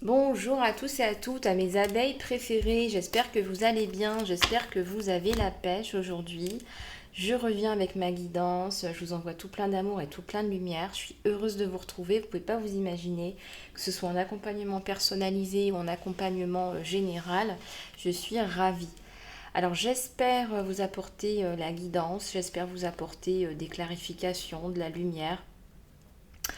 Bonjour à tous et à toutes, à mes abeilles préférées. J'espère que vous allez bien, j'espère que vous avez la pêche aujourd'hui. Je reviens avec ma guidance, je vous envoie tout plein d'amour et tout plein de lumière. Je suis heureuse de vous retrouver, vous ne pouvez pas vous imaginer que ce soit en accompagnement personnalisé ou en accompagnement général. Je suis ravie. Alors j'espère vous apporter la guidance, j'espère vous apporter des clarifications, de la lumière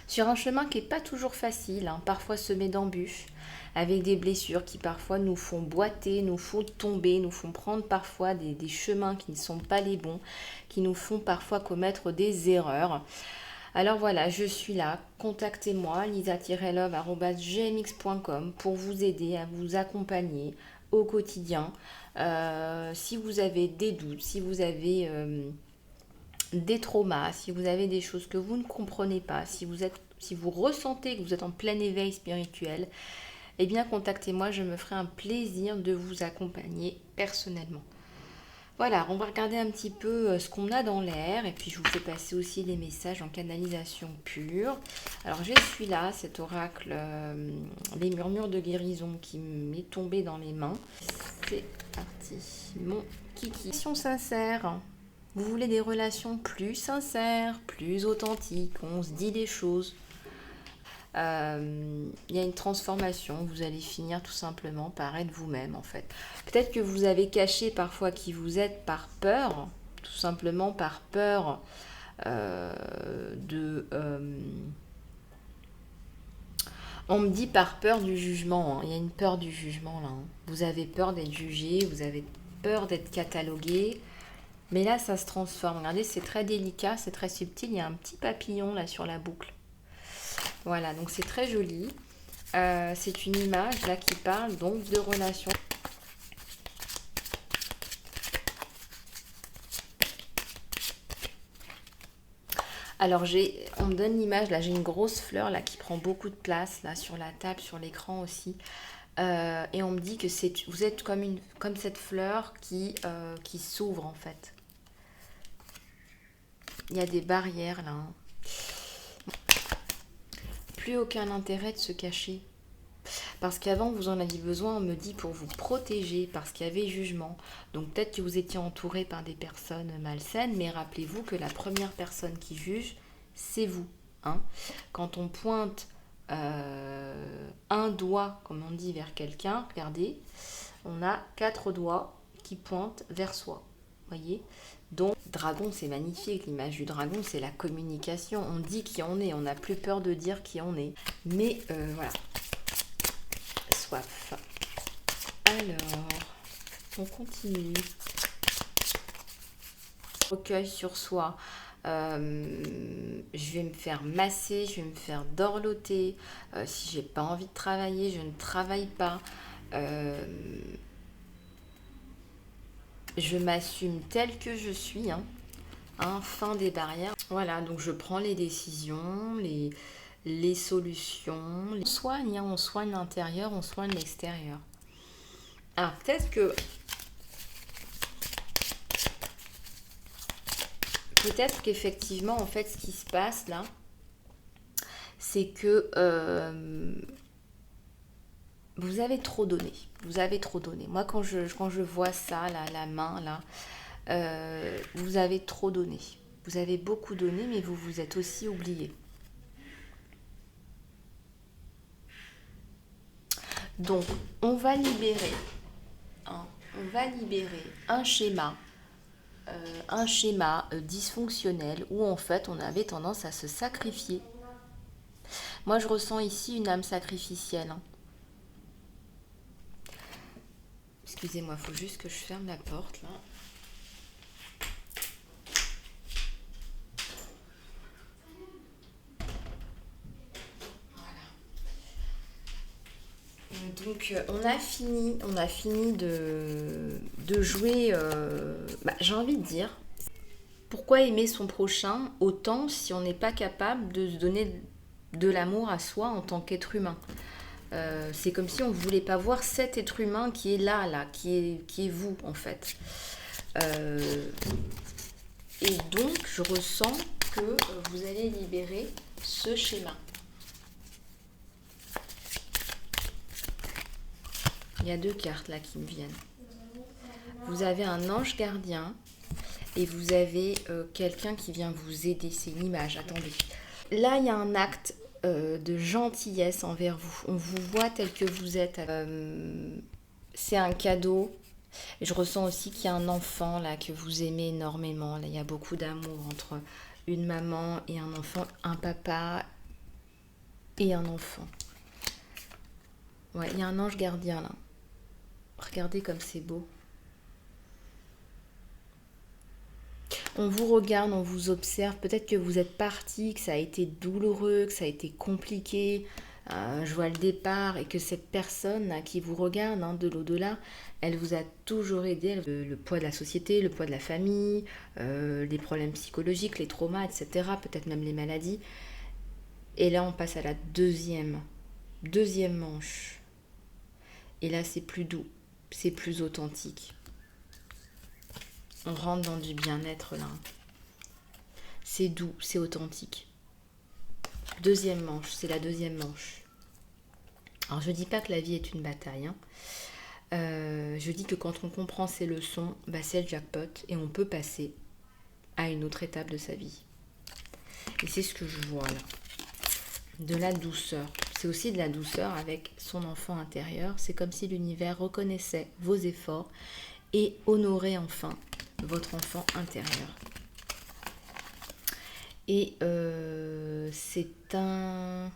sur un chemin qui n'est pas toujours facile, hein, parfois semé d'embûches, avec des blessures qui parfois nous font boiter, nous font tomber, nous font prendre parfois des chemins qui ne sont pas les bons, qui nous font parfois commettre des erreurs. Alors voilà, je suis là, contactez-moi, lisa-love@gmx.com pour vous aider, à vous accompagner au quotidien. Si vous avez des doutes, si vous avez des traumas, si vous avez des choses que vous ne comprenez pas, si vous ressentez que vous êtes en plein éveil spirituel, eh bien contactez-moi, je me ferai un plaisir de vous accompagner personnellement. Voilà, on va regarder un petit peu ce qu'on a dans l'air et puis je vous fais passer aussi des messages en canalisation pure. Alors je suis là, cet oracle, les murmures de guérison qui m'est tombé dans les mains. C'est parti, mon kiki. Question sincère. Vous voulez des relations plus sincères, plus authentiques, on se dit des choses. Il y a une transformation, vous allez finir tout simplement par être vous-même en fait. Peut-être que vous avez caché parfois qui vous êtes par peur, tout simplement par peur de... on me dit par peur du jugement, hein. Il y a une peur du jugement là. Hein. Vous avez peur d'être jugé, vous avez peur d'être catalogué. Mais là, ça se transforme. Regardez, c'est très délicat, c'est très subtil. Il y a un petit papillon là sur la boucle. Voilà, donc c'est très joli. C'est une image là qui parle donc de relation. Alors on me donne l'image là, j'ai une grosse fleur là qui prend beaucoup de place là sur la table, sur l'écran aussi. Et on me dit que vous êtes comme cette fleur qui s'ouvre en fait. Il y a des barrières là. Hein. Plus aucun intérêt de se cacher. Parce qu'avant, vous en aviez besoin, on me dit, pour vous protéger, parce qu'il y avait jugement. Donc peut-être que vous étiez entouré par des personnes malsaines, mais rappelez-vous que la première personne qui juge, c'est vous. Hein. Quand on pointe un doigt, comme on dit, vers quelqu'un, regardez, on a 4 doigts qui pointent vers soi. Voyez. Donc, dragon, c'est magnifique. L'image du dragon, c'est la communication. On dit qui on est. On n'a plus peur de dire qui on est. Mais voilà. Soif. Alors, on continue. Recueil sur soi. Je vais me faire masser, je vais me faire dorloter. Si j'ai pas envie de travailler, je ne travaille pas. Je m'assume telle que je suis. Hein, fin des barrières. Voilà, donc je prends les décisions, les solutions. On soigne l'intérieur, on soigne l'extérieur. Alors peut-être qu'effectivement, en fait, ce qui se passe là, c'est que vous avez trop donné. Vous avez trop donné. Moi, quand je vois ça, là, la main, là, vous avez trop donné. Vous avez beaucoup donné, mais vous vous êtes aussi oublié. Donc, on va libérer un schéma dysfonctionnel où en fait on avait tendance à se sacrifier. Moi je ressens ici une âme sacrificielle. Hein. Excusez-moi, il faut juste que je ferme la porte là. Donc on a fini de jouer, j'ai envie de dire, pourquoi aimer son prochain autant si on n'est pas capable de se donner de l'amour à soi en tant qu'être humain. C'est comme si on ne voulait pas voir cet être humain qui est là, qui est vous en fait. Et donc je ressens que vous allez libérer ce schéma. Il y a deux cartes là qui me viennent. Vous avez un ange gardien et vous avez quelqu'un qui vient vous aider. C'est une image, attendez. Là, il y a un acte de gentillesse envers vous. On vous voit tel que vous êtes. C'est un cadeau. Et je ressens aussi qu'il y a un enfant là que vous aimez énormément. Là, il y a beaucoup d'amour entre une maman et un enfant, un papa et un enfant. Ouais, il y a un ange gardien là. Regardez comme c'est beau. On vous regarde, on vous observe. Peut-être que vous êtes parti, que ça a été douloureux, que ça a été compliqué. Je vois le départ et que cette personne là, qui vous regarde de l'au-delà, elle vous a toujours aidé. Le poids de la société, le poids de la famille, les problèmes psychologiques, les traumas, etc. Peut-être même les maladies. Et là, on passe à la deuxième manche. Et là, c'est plus doux, c'est plus authentique. On rentre dans du bien-être là. C'est doux, c'est authentique. Deuxième manche, c'est la deuxième manche. Alors je dis pas que la vie est une bataille. Je dis que quand on comprend ces leçons, c'est le jackpot et on peut passer à une autre étape de sa vie. Et c'est ce que je vois là. De la douceur. C'est aussi de la douceur avec son enfant intérieur. C'est comme si l'univers reconnaissait vos efforts et honorait enfin votre enfant intérieur. Et c'est un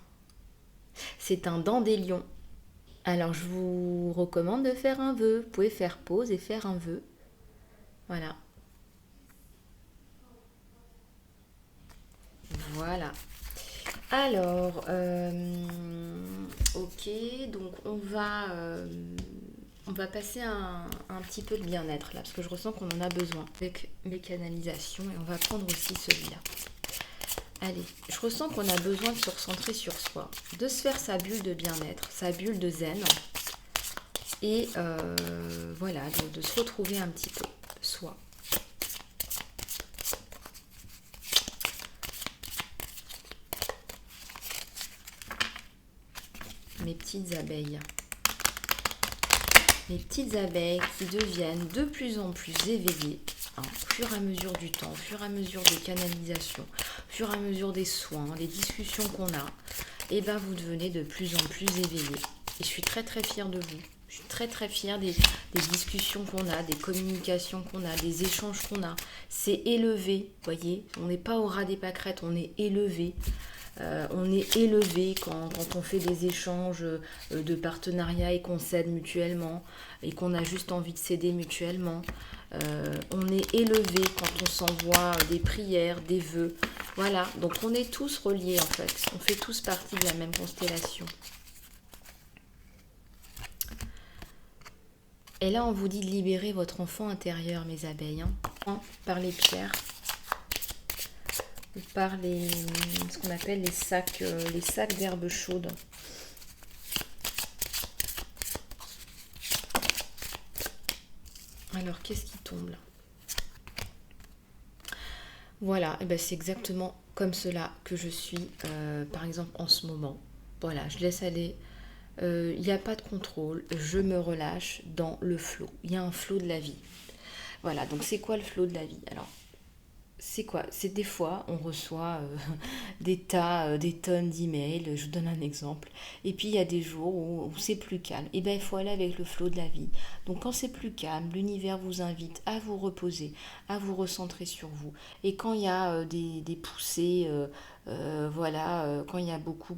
dandélion. Alors je vous recommande de faire un vœu. Vous pouvez faire pause et faire un vœu. Voilà. Voilà. Alors, ok, donc on va passer un petit peu de bien-être là, parce que je ressens qu'on en a besoin avec les canalisations, et on va prendre aussi celui-là. Allez, je ressens qu'on a besoin de se recentrer sur soi, de se faire sa bulle de bien-être, sa bulle de zen, et voilà, de se retrouver un petit peu soi. Mes petites abeilles. Mes petites abeilles qui deviennent de plus en plus éveillées au fur et à mesure du temps, au fur et à mesure des canalisations, au fur et à mesure des soins, les discussions qu'on a, et vous devenez de plus en plus éveillés. Et je suis très très fière de vous. Je suis très très fière des discussions qu'on a, des communications qu'on a, des échanges qu'on a. C'est élevé, voyez. On n'est pas au ras des pâquerettes, on est élevé. On est élevé quand on fait des échanges de partenariat et qu'on s'aide mutuellement et qu'on a juste envie de s'aider mutuellement. On est élevé quand on s'envoie des prières, des vœux. Voilà, donc on est tous reliés en fait. On fait tous partie de la même constellation. Et là, on vous dit de libérer votre enfant intérieur, mes abeilles, par les pierres. Ou par ce qu'on appelle les sacs d'herbes chaudes. Alors, qu'est-ce qui tombe là? Voilà, et c'est exactement comme cela que je suis, par exemple, en ce moment. Voilà, je laisse aller. Il n'y a pas de contrôle, je me relâche dans le flot. Il y a un flot de la vie. Voilà, donc c'est quoi le flot de la vie? Alors, c'est quoi? C'est des fois, on reçoit des tonnes d'emails, je vous donne un exemple. Et puis, il y a des jours où c'est plus calme. Et il faut aller avec le flot de la vie. Donc, quand c'est plus calme, l'univers vous invite à vous reposer, à vous recentrer sur vous. Et quand il y a des poussées, quand il y a beaucoup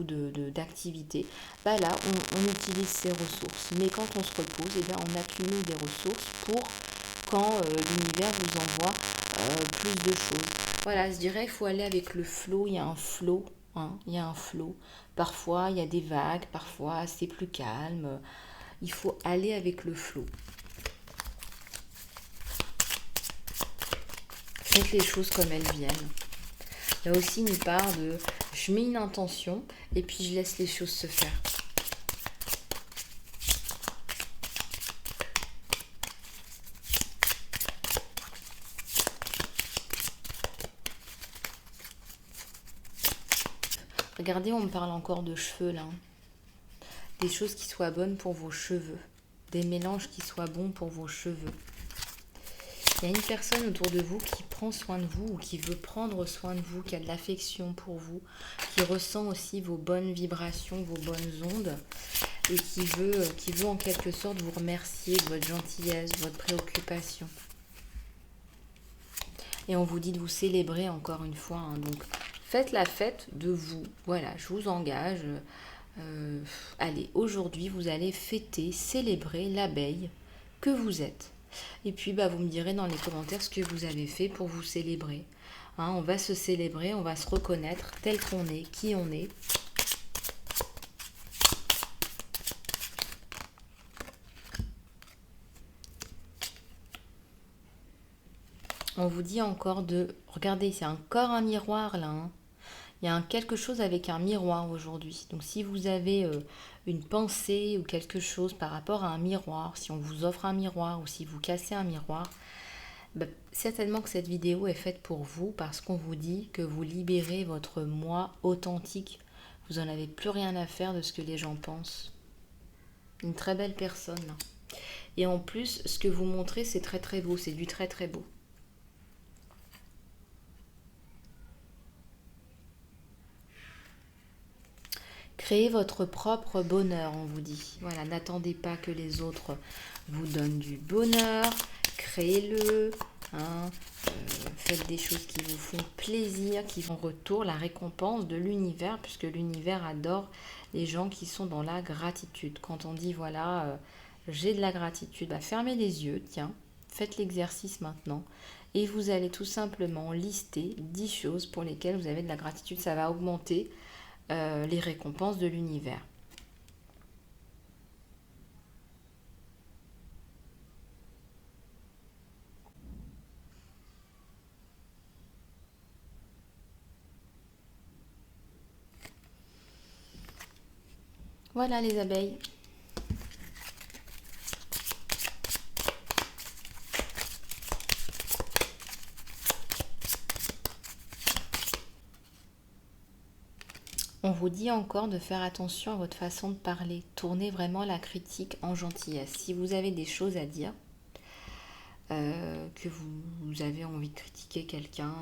d'activités, là, on utilise ces ressources. Mais quand on se repose, on accumule des ressources pour quand l'univers vous envoie plus de choses. Voilà, je dirais, il faut aller avec le flot. Il y a un flot, il y a un flot. Parfois, il y a des vagues, parfois, c'est plus calme. Il faut aller avec le flot. Faites les choses comme elles viennent. Là aussi, une part de je mets une intention et puis je laisse les choses se faire. Regardez, on me parle encore de cheveux là. des choses qui soient bonnes pour vos cheveux, des mélanges qui soient bons pour vos cheveux. Il y a une personne autour de vous qui prend soin de vous ou qui veut prendre soin de vous, qui a de l'affection pour vous, qui ressent aussi vos bonnes vibrations, vos bonnes ondes et qui veut en quelque sorte vous remercier de votre gentillesse, de votre préoccupation. Et on vous dit de vous célébrer encore une fois. Hein. Donc, faites la fête de vous. Voilà, je vous engage. Allez, aujourd'hui, vous allez fêter, célébrer l'abeille que vous êtes. Et puis, vous me direz dans les commentaires ce que vous avez fait pour vous célébrer. Hein, on va se célébrer, on va se reconnaître tel qu'on est, qui on est. On vous dit encore de... Regardez, c'est encore un miroir là. Hein. Il y a quelque chose avec un miroir aujourd'hui. Donc si vous avez une pensée ou quelque chose par rapport à un miroir, si on vous offre un miroir ou si vous cassez un miroir, certainement que cette vidéo est faite pour vous parce qu'on vous dit que vous libérez votre moi authentique. Vous n'en avez plus rien à faire de ce que les gens pensent. Une très belle personne. Là. Et en plus, ce que vous montrez, c'est très très beau. C'est du très très beau. Créez votre propre bonheur, on vous dit. Voilà, n'attendez pas que les autres vous donnent du bonheur. Créez-le. Hein, faites des choses qui vous font plaisir, qui vont en retour la récompense de l'univers, puisque l'univers adore les gens qui sont dans la gratitude. Quand on dit, voilà, j'ai de la gratitude, fermez les yeux, tiens, faites l'exercice maintenant. Et vous allez tout simplement lister 10 choses pour lesquelles vous avez de la gratitude. Ça va augmenter les récompenses de l'univers. Voilà les abeilles. On vous dit encore de faire attention à votre façon de parler. Tournez vraiment la critique en gentillesse. Si vous avez des choses à dire, que vous avez envie de critiquer quelqu'un,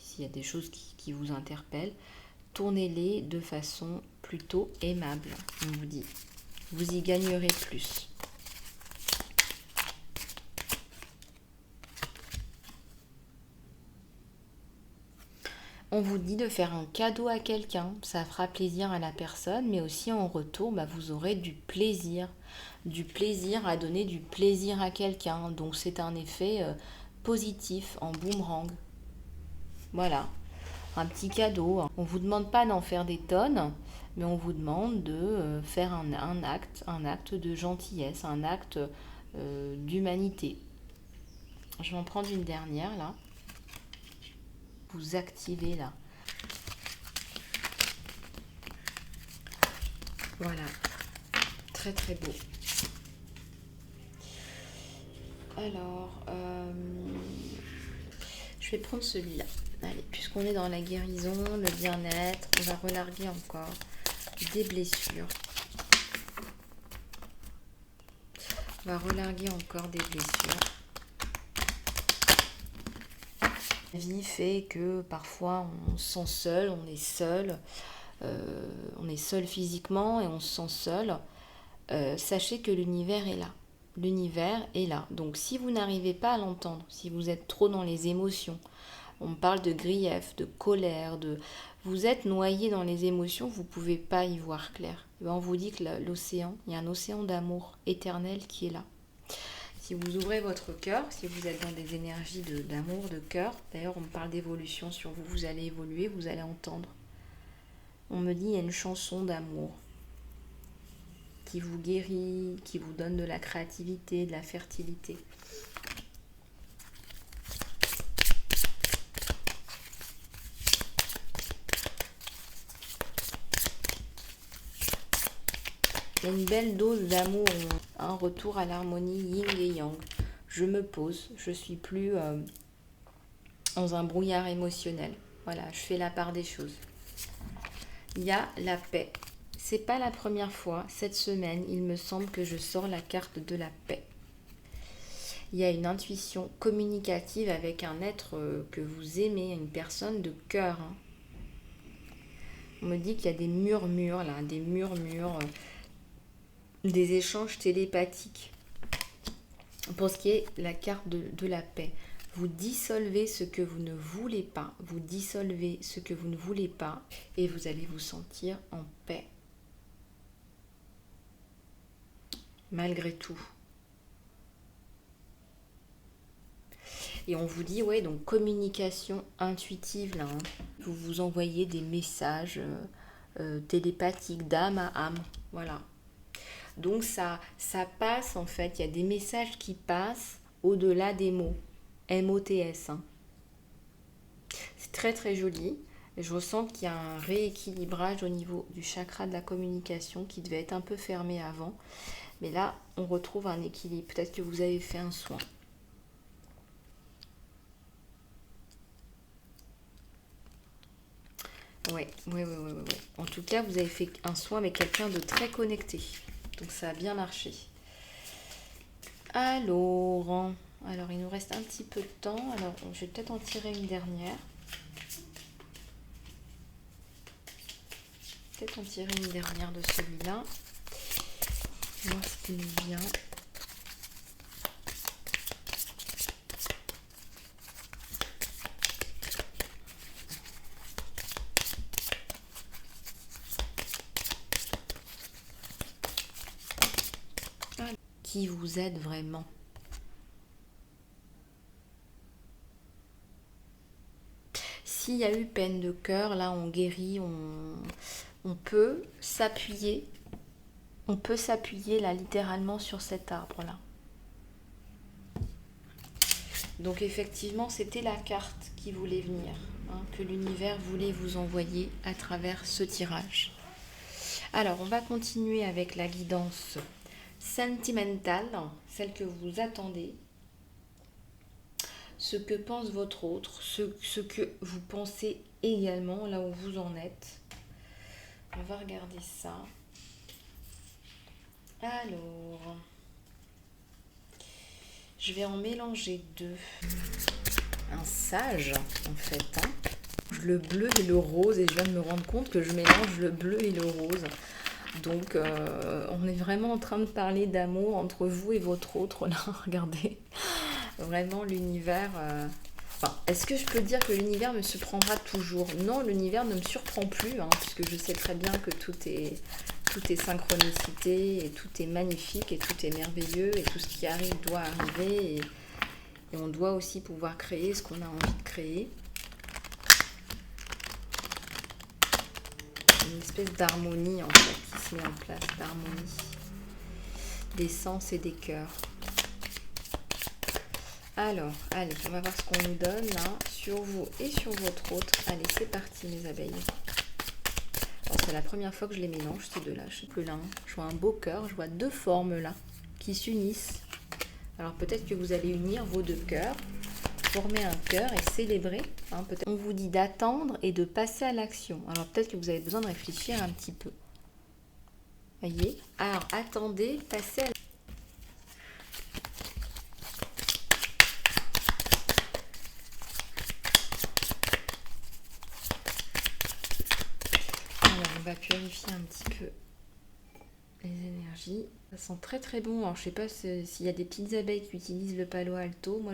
s'il y a des choses qui vous interpellent, tournez-les de façon plutôt aimable, on vous dit. Vous y gagnerez plus. On vous dit de faire un cadeau à quelqu'un, ça fera plaisir à la personne, mais aussi en retour, vous aurez du plaisir à donner du plaisir à quelqu'un. Donc c'est un effet positif en boomerang. Voilà, un petit cadeau. On ne vous demande pas d'en faire des tonnes, mais on vous demande de faire un acte de gentillesse, un acte d'humanité. Je vais en prendre une dernière là. Vous activez là. Voilà, très très beau. Alors, je vais prendre celui-là. Allez, puisqu'on est dans la guérison, le bien-être, on va relarguer encore des blessures. On va relarguer encore des blessures. La vie fait que parfois on se sent seul, on est seul physiquement et on se sent seul. Sachez que l'univers est là. L'univers est là. Donc si vous n'arrivez pas à l'entendre, si vous êtes trop dans les émotions, on parle de grief, de colère, vous êtes noyé dans les émotions, vous ne pouvez pas y voir clair. On vous dit que l'océan, il y a un océan d'amour éternel qui est là. Si vous ouvrez votre cœur, si vous êtes dans des énergies d'amour, de cœur, d'ailleurs on me parle d'évolution sur vous, vous allez évoluer, vous allez entendre. On me dit il y a une chanson d'amour qui vous guérit, qui vous donne de la créativité, de la fertilité. Il y a une belle dose d'amour, un retour à l'harmonie yin et yang. Je me pose, je suis plus dans un brouillard émotionnel. Voilà, je fais la part des choses. Il y a la paix. c'est pas la première fois. Cette semaine, il me semble que je sors la carte de la paix. Il y a une intuition communicative avec un être que vous aimez, une personne de cœur. Hein. On me dit qu'il y a des murmures là, des murmures, des échanges télépathiques. Pour ce qui est la carte de la paix, vous dissolvez ce que vous ne voulez pas, vous dissolvez ce que vous ne voulez pas et vous allez vous sentir en paix. Malgré tout. Et on vous dit, ouais, donc communication intuitive là. Hein. Vous vous envoyez des messages télépathiques d'âme à âme. Voilà. Donc ça passe en fait, il y a des messages qui passent au-delà des mots. MOTS. Hein. C'est très très joli. Je ressens qu'il y a un rééquilibrage au niveau du chakra de la communication qui devait être un peu fermé avant. Mais là, on retrouve un équilibre. Peut-être que vous avez fait un soin. Oui. En tout cas, vous avez fait un soin avec quelqu'un de très connecté. Donc ça a bien marché. Alors, il nous reste un petit peu de temps. Alors, je vais peut-être en tirer une dernière. Peut-être en tirer une dernière de celui-là. Voir ce qui nous vient. Qui vous aide vraiment. S'il y a eu peine de cœur, là on guérit, on peut s'appuyer. On peut s'appuyer là littéralement sur cet arbre là. Donc effectivement c'était la carte qui voulait venir, hein, que l'univers voulait vous envoyer à travers ce tirage. Alors on va continuer avec la guidance sentimentale, celle que vous attendez, ce que pense votre autre, ce que vous pensez également, là où vous en êtes. On va regarder ça. Alors, je vais en mélanger deux. Un sage, en fait. Hein. Le bleu et le rose, et je viens de me rendre compte que je mélange le bleu et le rose. Donc, on est vraiment en train de parler d'amour entre vous et votre autre, là, regardez. Vraiment, l'univers... Enfin, est-ce que je peux dire que l'univers me surprendra toujours? Non, l'univers ne me surprend plus, hein, puisque je sais très bien que tout est synchronicité, et tout est magnifique, et tout est merveilleux, et tout ce qui arrive doit arriver, et on doit aussi pouvoir créer ce qu'on a envie de créer. Une espèce d'harmonie, en fait, qui se met en place, d'harmonie des sens et des cœurs. Alors, allez, on va voir ce qu'on nous donne là, sur vous et sur votre autre. Allez, c'est parti mes abeilles. C'est la première fois que je les mélange, ces deux-là. Je sais que là, je vois un beau cœur, je vois deux formes là, qui s'unissent. Alors peut-être que vous allez unir vos deux cœurs, former un cœur et célébrer. Hein, peut-être. On vous dit d'attendre et de passer à l'action. Alors peut-être que vous avez besoin de réfléchir un petit peu. Voyez? Alors attendez, passez à l'action. On va purifier un petit peu les énergies. Ça sent très très bon. Alors je sais pas s'il y a des petites abeilles qui utilisent le Palo Alto. Moi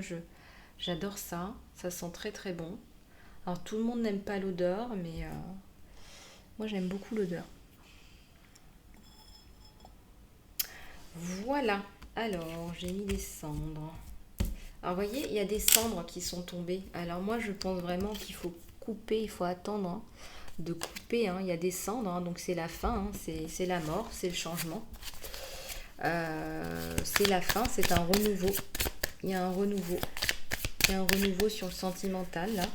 j'adore ça. Ça sent très très bon. Alors tout le monde n'aime pas l'odeur, mais moi j'aime beaucoup l'odeur. Voilà. Alors j'ai mis des cendres. Alors vous voyez, il y a des cendres qui sont tombées. Alors moi je pense vraiment qu'il faut couper, il faut attendre. Hein, de couper, hein. Il y a des cendres, hein, donc c'est la fin, hein, c'est la mort, c'est le changement. C'est la fin, c'est un renouveau. Il y a un renouveau. Il y a un renouveau sur le sentimental, là.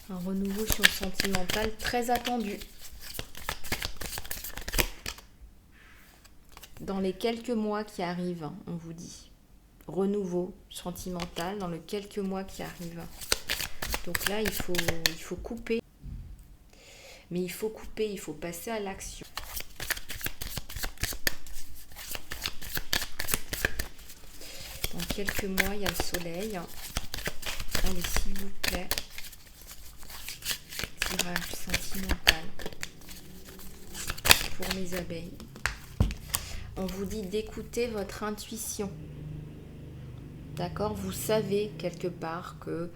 Un renouveau sur le sentimental très attendu. Dans les quelques mois qui arrivent, hein, on vous dit. Renouveau sentimental dans les quelques mois qui arrivent. Donc là, il faut couper. Mais il faut couper, il faut passer à l'action. Dans quelques mois, il y a le soleil. Allez, s'il vous plaît. Tirage sentimental pour mes abeilles. On vous dit d'écouter votre intuition. D'accord? Vous savez quelque part que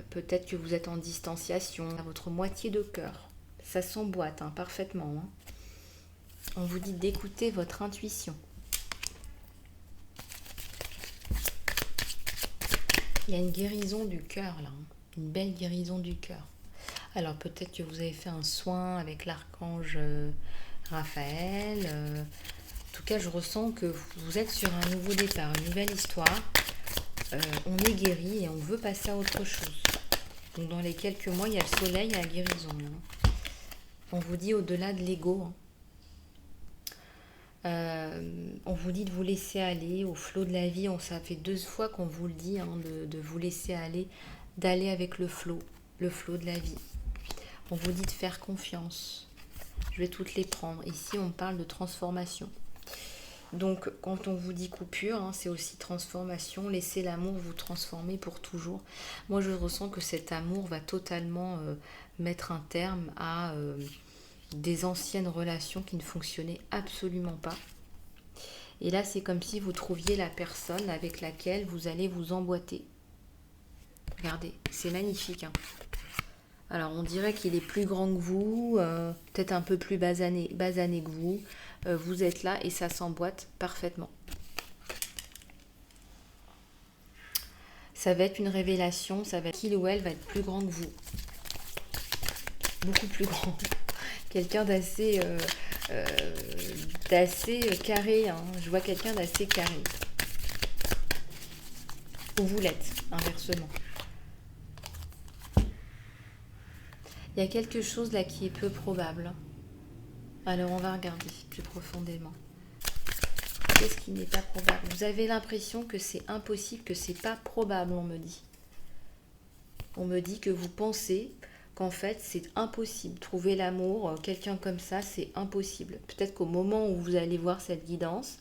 peut-être que vous êtes en distanciation à votre moitié de cœur. Ça s'emboîte parfaitement. On vous dit d'écouter votre intuition. Il y a une guérison du cœur là, une belle guérison du cœur. Alors peut-être que vous avez fait un soin avec l'archange Raphaël. En tout cas, je ressens que vous êtes sur un nouveau départ, une nouvelle histoire. On est guéri et on veut passer à autre chose. Donc dans les quelques mois, il y a le soleil et la guérison. On vous dit au-delà de l'ego. On vous dit de vous laisser aller au flot de la vie. Ça fait 2 fois qu'on vous le dit, de vous laisser aller, d'aller avec le flot de la vie. On vous dit de faire confiance. Je vais toutes les prendre. Ici, on parle de transformation. Donc, quand on vous dit coupure, c'est aussi transformation. Laissez l'amour vous transformer pour toujours. Moi, je ressens que cet amour va totalement mettre un terme à des anciennes relations qui ne fonctionnaient absolument pas. Et là, c'est comme si vous trouviez la personne avec laquelle vous allez vous emboîter. Regardez, c'est magnifique. Alors, on dirait qu'il est plus grand que vous, peut-être un peu plus basané que vous. Vous êtes là et ça s'emboîte parfaitement. Ça va être une révélation, ça va être qu'il ou elle va être plus grand que vous. Beaucoup plus grand. Quelqu'un d'assez carré. Je vois quelqu'un d'assez carré. Ou vous l'êtes, inversement. Il y a quelque chose là qui est peu probable. Alors on va regarder plus profondément. Qu'est-ce qui n'est pas probable? Vous avez l'impression que c'est impossible, que c'est pas probable, on me dit. On me dit que vous pensez qu'en fait c'est impossible. Trouver l'amour, quelqu'un comme ça, c'est impossible. Peut-être qu'au moment où vous allez voir cette guidance,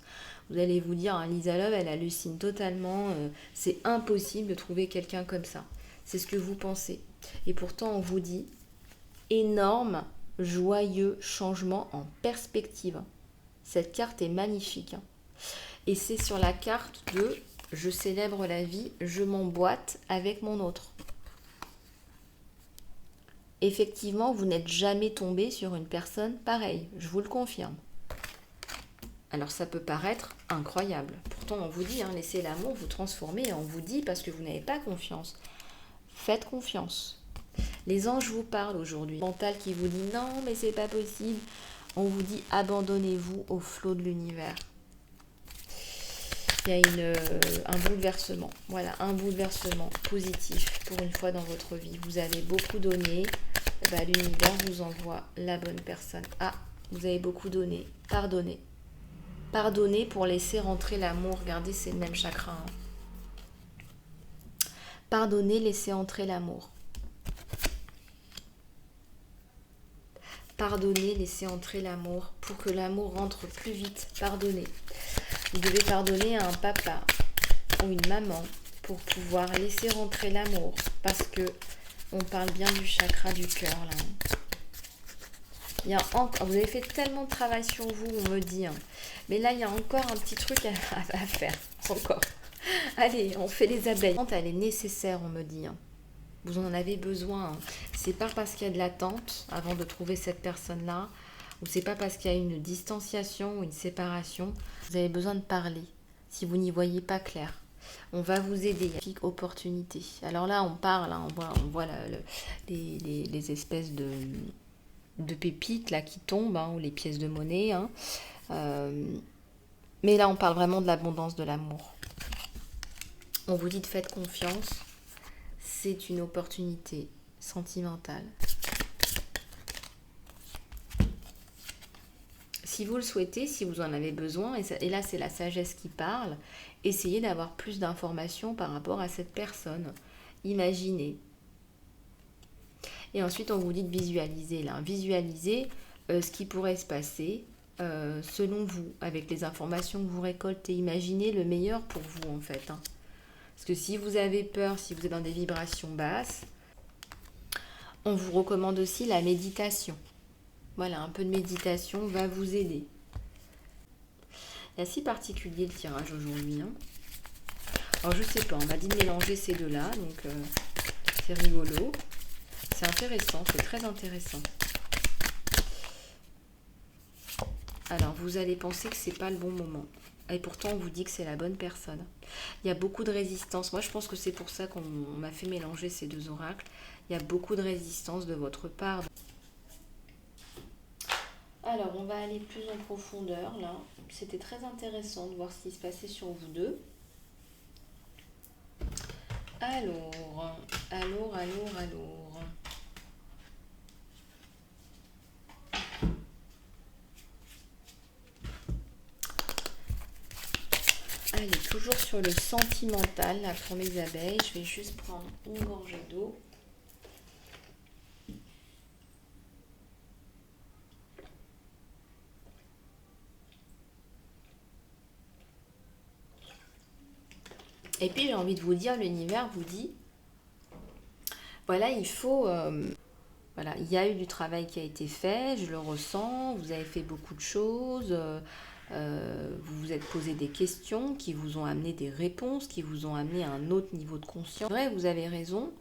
vous allez vous dire, Lisa Love, elle hallucine totalement, c'est impossible de trouver quelqu'un comme ça. C'est ce que vous pensez. Et pourtant on vous dit, énorme, joyeux changement en perspective. Cette carte est magnifique. Et c'est sur la carte de « Je célèbre la vie, je m'emboîte avec mon autre ». Effectivement, vous n'êtes jamais tombé sur une personne pareille, je vous le confirme. Alors ça peut paraître incroyable. Pourtant, on vous dit, laissez l'amour vous transformer. On vous dit parce que vous n'avez pas confiance. Faites confiance. Les anges vous parlent aujourd'hui. Mental qui vous dit non, mais c'est pas possible. On vous dit abandonnez-vous au flot de l'univers. Il y a un bouleversement. Voilà, un bouleversement positif pour une fois dans votre vie. Vous avez beaucoup donné. L'univers vous envoie la bonne personne. Ah, vous avez beaucoup donné. Pardonnez. Pardonnez pour laisser rentrer l'amour. Regardez, c'est le même chakra. Pardonnez, laissez entrer l'amour. Pardonnez, laissez entrer l'amour pour que l'amour rentre plus vite. Pardonnez. Vous devez pardonner à un papa ou une maman pour pouvoir laisser rentrer l'amour. Parce que on parle bien du chakra du cœur là. Vous avez fait tellement de travail sur vous, on me dit. Mais là, il y a encore un petit truc à faire. Encore. Allez, on fait les abeilles. Elle est nécessaire, on me dit. Vous en avez besoin. C'est pas parce qu'il y a de l'attente avant de trouver cette personne-là, ou c'est pas parce qu'il y a une distanciation ou une séparation. Vous avez besoin de parler. Si vous n'y voyez pas clair, on va vous aider. Opportunité. Alors là, on parle, on voit les espèces de pépites là qui tombent, ou les pièces de monnaie. Mais là, on parle vraiment de l'abondance de l'amour. On vous dit de faites confiance. C'est une opportunité sentimentale. Si vous le souhaitez, si vous en avez besoin, et là c'est la sagesse qui parle, essayez d'avoir plus d'informations par rapport à cette personne. Imaginez. Et ensuite, on vous dit de visualiser là. Visualiser ce qui pourrait se passer selon vous, avec les informations que vous récoltez. Imaginez le meilleur pour vous en fait. Hein. Parce que si vous avez peur, si vous êtes dans des vibrations basses, on vous recommande aussi la méditation. Voilà, un peu de méditation va vous aider. C'est assez particulier le tirage aujourd'hui. Hein. Alors je sais pas, on m'a dit de mélanger ces deux-là, donc c'est rigolo. C'est intéressant, c'est très intéressant. Alors vous allez penser que c'est pas le bon moment. Et pourtant on vous dit que c'est la bonne personne. Il y a beaucoup de résistance. Moi je pense que c'est pour ça qu'on m'a fait mélanger ces deux oracles. Il y a beaucoup de résistance de votre part. Alors on va aller plus en profondeur là. C'était très intéressant de voir ce qui se passait sur vous deux. Alors. Allez, toujours sur le sentimental là pour mes abeilles. Je vais juste prendre une gorgée d'eau. Et puis j'ai envie de vous dire, l'univers vous dit, voilà, il faut... voilà, il y a eu du travail qui a été fait, je le ressens, vous avez fait beaucoup de choses, vous vous êtes posé des questions qui vous ont amené des réponses, qui vous ont amené à un autre niveau de conscience. C'est vrai, vous avez raison,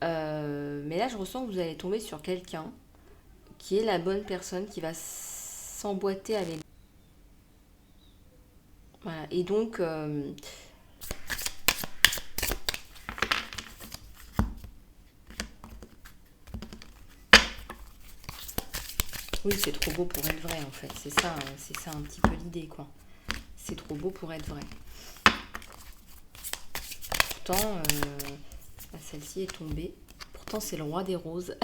mais là je ressens que vous allez tomber sur quelqu'un qui est la bonne personne qui va s'emboîter avec vous. Voilà, et donc... oui, c'est trop beau pour être vrai en fait. C'est ça un petit peu l'idée quoi. C'est trop beau pour être vrai. Pourtant, celle-ci est tombée. Pourtant, c'est le roi des roses.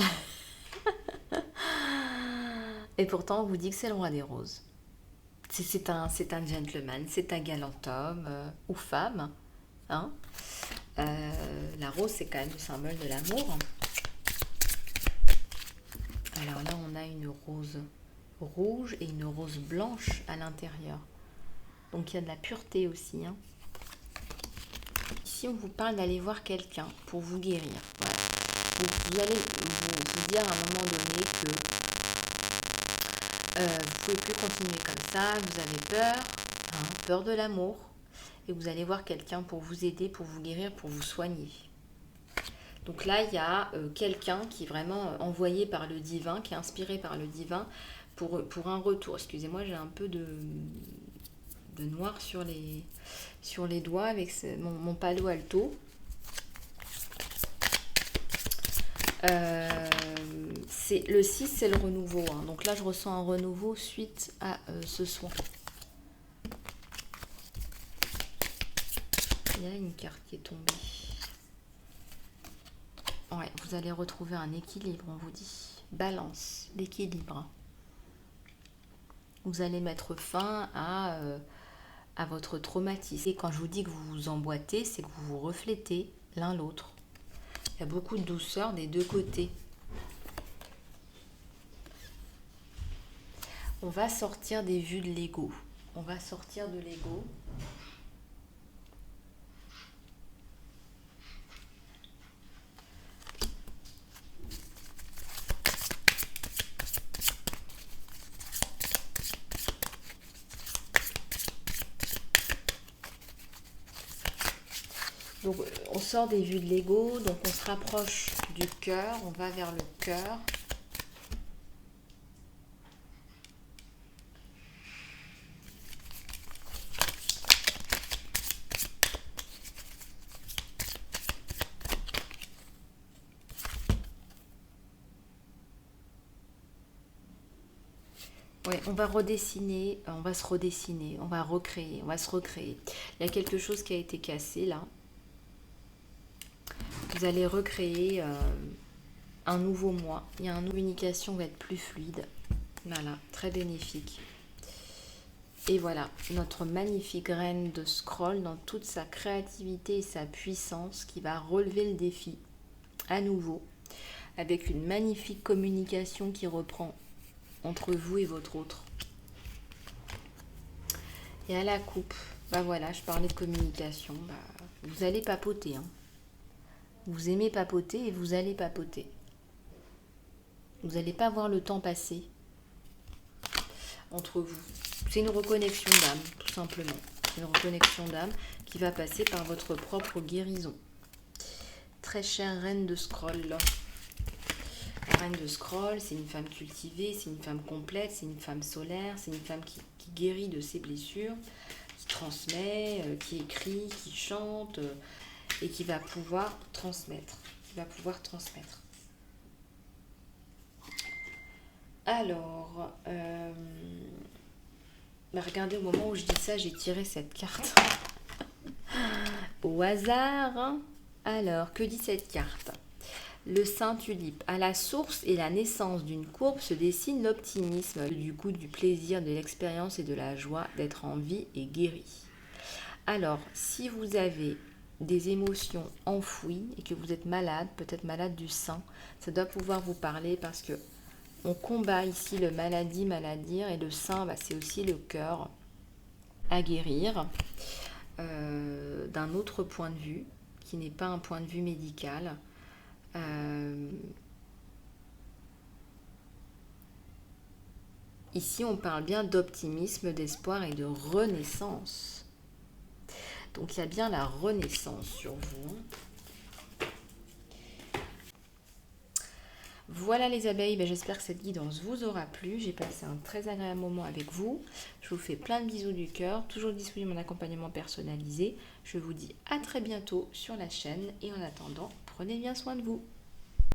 Et pourtant, on vous dit que c'est le roi des roses. C'est un gentleman, c'est un galant homme ou femme. Hein. La rose, c'est quand même le symbole de l'amour. Alors là, on a une rose rouge et une rose blanche à l'intérieur. Donc il y a de la pureté aussi. Hein. Ici, on vous parle d'aller voir quelqu'un pour vous guérir. Voilà. Vous allez vous dire à un moment donné que vous ne pouvez plus continuer comme ça, vous avez peur, hein, peur de l'amour, et vous allez voir quelqu'un pour vous aider, pour vous guérir, pour vous soigner. Donc là, il y a quelqu'un qui est vraiment envoyé par le divin, qui est inspiré par le divin pour un retour. Excusez-moi, j'ai un peu de noir sur les doigts avec mon palo alto. Le 6, c'est le renouveau. Hein. Donc là, je ressens un renouveau suite à ce soin. Il y a une carte qui est tombée. Ouais, vous allez retrouver un équilibre, on vous dit. Balance, l'équilibre. Vous allez mettre fin à votre traumatisme. Et quand je vous dis que vous vous emboîtez, c'est que vous vous reflétez l'un l'autre. Il y a beaucoup de douceur des deux côtés. On va sortir des vues de l'ego. On va sortir de l'ego. Donc on sort des vues de l'ego, donc on se rapproche du cœur, on va vers le cœur. Ouais, on va redessiner, on va se redessiner, on va recréer, on va se recréer. Il y a quelque chose qui a été cassé là. Vous allez recréer un nouveau moi. Il y a une communication qui va être plus fluide. Voilà, très bénéfique. Et voilà, notre magnifique reine de scroll dans toute sa créativité et sa puissance qui va relever le défi à nouveau. avec une magnifique communication qui reprend entre vous et votre autre. Et à la coupe, bah voilà, je parlais de communication, bah, vous allez papoter. Hein. Vous aimez papoter et vous allez papoter. Vous n'allez pas voir le temps passer entre vous. C'est une reconnexion d'âme, tout simplement. C'est une reconnexion d'âme qui va passer par votre propre guérison. Très chère reine de scroll. La reine de scroll, c'est une femme cultivée, c'est une femme complète, c'est une femme solaire, c'est une femme qui guérit de ses blessures, qui transmet, qui écrit, qui chante et qui va pouvoir transmettre. Alors, regardez, au moment où je dis ça, j'ai tiré cette carte au hasard. Hein. Alors, que dit cette carte? Le Saint Tulipe. À la source et la naissance d'une courbe se dessine l'optimisme, du goût, du plaisir, de l'expérience et de la joie d'être en vie et guéri. Alors, si vous avez des émotions enfouies et que vous êtes malade, peut-être malade du sein, ça doit pouvoir vous parler parce que on combat ici le maladie, et le sein, bah, c'est aussi le cœur à guérir d'un autre point de vue, qui n'est pas un point de vue médical. Ici, on parle bien d'optimisme, d'espoir et de renaissance. Donc, il y a bien la renaissance sur vous. Voilà les abeilles, j'espère que cette guidance vous aura plu. J'ai passé un très agréable moment avec vous. Je vous fais plein de bisous du cœur. Toujours disponible mon accompagnement personnalisé. Je vous dis à très bientôt sur la chaîne. Et en attendant, prenez bien soin de vous.